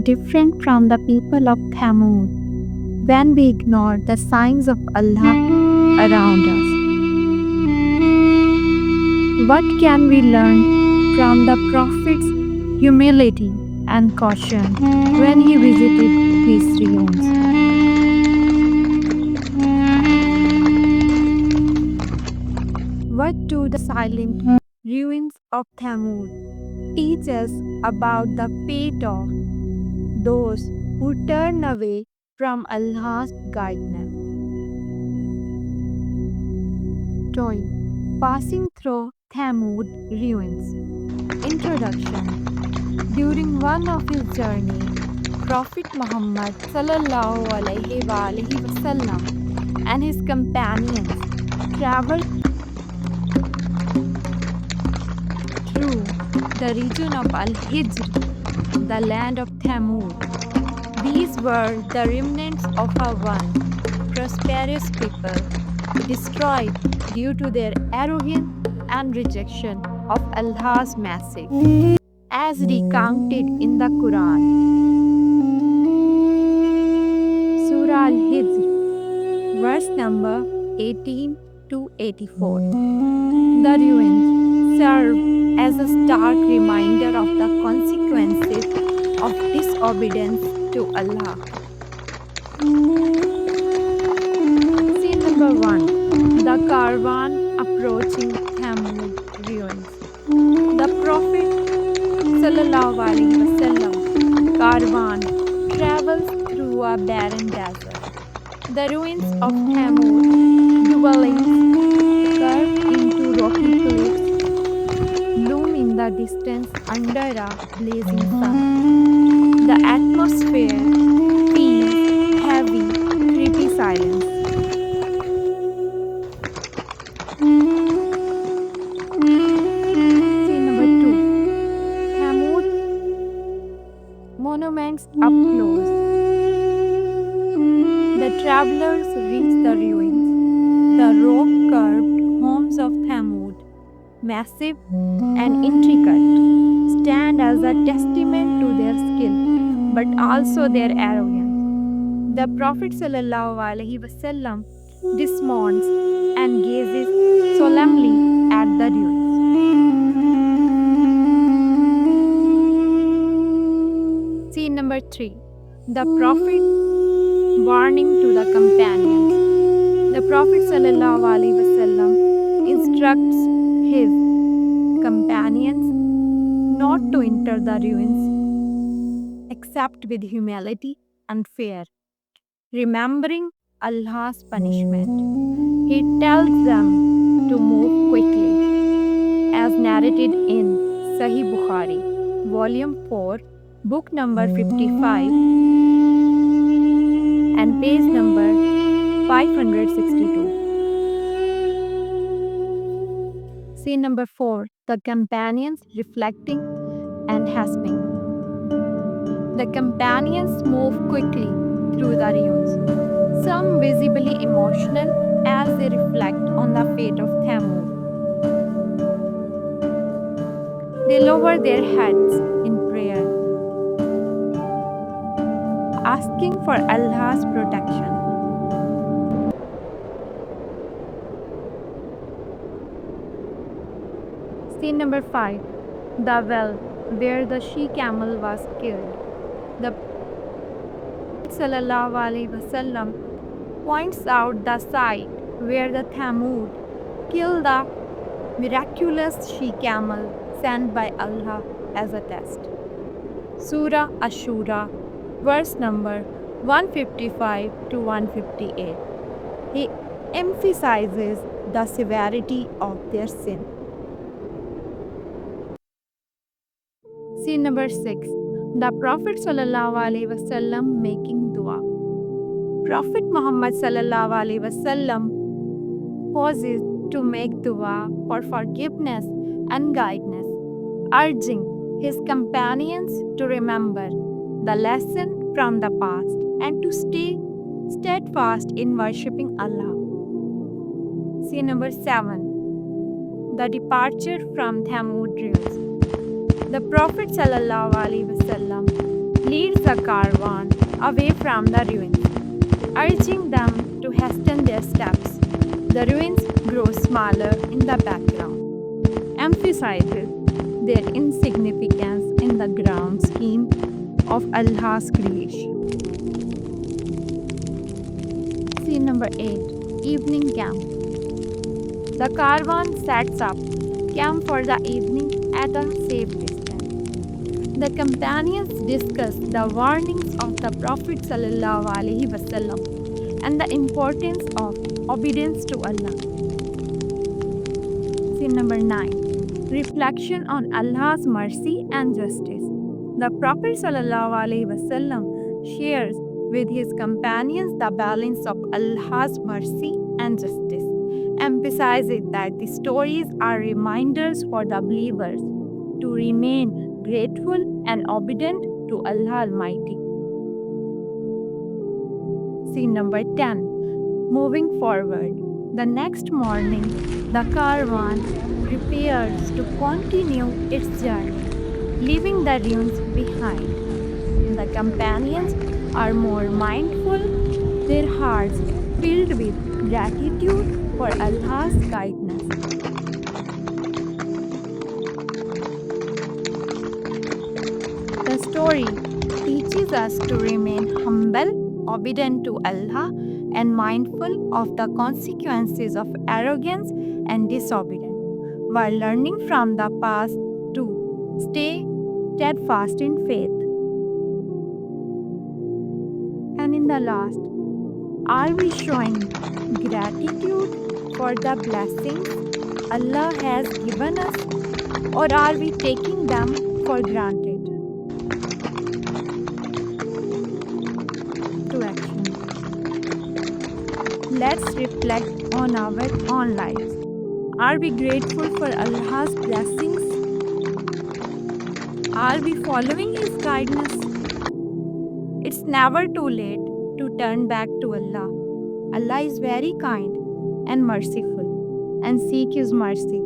different from the people of Thamud when we ignore the signs of Allah around us? What can we learn from the Prophet's humility and caution when he visited these ruins? What do the silent ruins of Thamud teach us about the fate of those who turn away from Allah's guidance? Toy. Passing through Thamud ruins. Introduction. During one of his journey, Prophet Muhammad sallallahu alaihi wasallam and his companions traveled through the region of Al-Hijr, the land of Thamud. These were the remnants of a once prosperous people, destroyed due to their arrogance and rejection of Allah's message, as recounted in the Quran. Surah Al-Hijr, verse number 18 to 84. The ruins serve as a stark reminder of the consequences of disobedience to Allah. Scene number 1. The caravan approaching Thamud ruins. The Prophet sallallahu alaihi wasallam caravan travels through a barren desert. The ruins of Thamud dwellings carved into rocky cliffs loom in the distance under a blazing sun. The atmosphere feels heavy, creepy silence. Scene number 2. Thamud monuments up close. The travelers reach the ruins. The rock-carved homes of Thamud, massive and intricate, stand as a testament to their skill, but also their arrogance. The Prophet ﷺ dismounts and gazes solemnly at the ruins. Scene number 3. The Prophet warning to the companions. The Prophet ﷺ instructs his companions not to enter the ruins except with humility and fear, remembering Allah's punishment. He tells them to move quickly, as narrated in Sahih Bukhari, Volume 4, Book number 55 and page number 562. Scene number 4. The companions reflecting and hasping. The companions move quickly through the ruins, some visibly emotional as they reflect on the fate of Thamud. They lower their heads in prayer, asking for Allah's protection. Scene number 5. The well where the she-camel was killed. The Prophet ﷺ points out the site where the Thamud killed the miraculous she-camel sent by Allah as a test. Surah Ashura, verse number 155 to 158. He emphasizes the severity of their sin. Scene number 6. The Prophet ﷺ making dua. Prophet Muhammad ﷺ pauses to make dua for forgiveness and guidance, urging his companions to remember the lesson from the past and to stay steadfast in worshipping Allah. Scene number 7. The departure from Thamud ruins. The Prophet ﷺ leads the caravan away from the ruins, urging them to hasten their steps. The ruins grow smaller in the background, emphasizes their insignificance in the grand scheme of Allah's creation. Scene number 8, Evening Camp. The caravan sets up camp for the evening at a safe distance. The companions discuss the warnings of the Prophet ﷺ and the importance of obedience to Allah. Scene number 9, Reflection on Allah's mercy and justice. The Prophet ﷺ shares with his companions the balance of Allah's mercy and justice, emphasizing that the stories are reminders for the believers to remain grateful and obedient to Allah Almighty. Scene number 10, Moving forward. The next morning, the caravan prepares to continue its journey, leaving the ruins behind. The companions are more mindful, their hearts filled with gratitude for Allah's guidance. The story teaches us to remain humble, obedient to Allah, and mindful of the consequences of arrogance and disobedience, while learning from the past to stay steadfast in faith. And in the last, are we showing gratitude for the blessings Allah has given us, or are we taking them for granted? To action. Let's reflect on our own lives. Are we grateful for Allah's blessings? Are we following His guidance? It's never too late to turn back to Allah. Allah is very kind and merciful, and seek His mercy.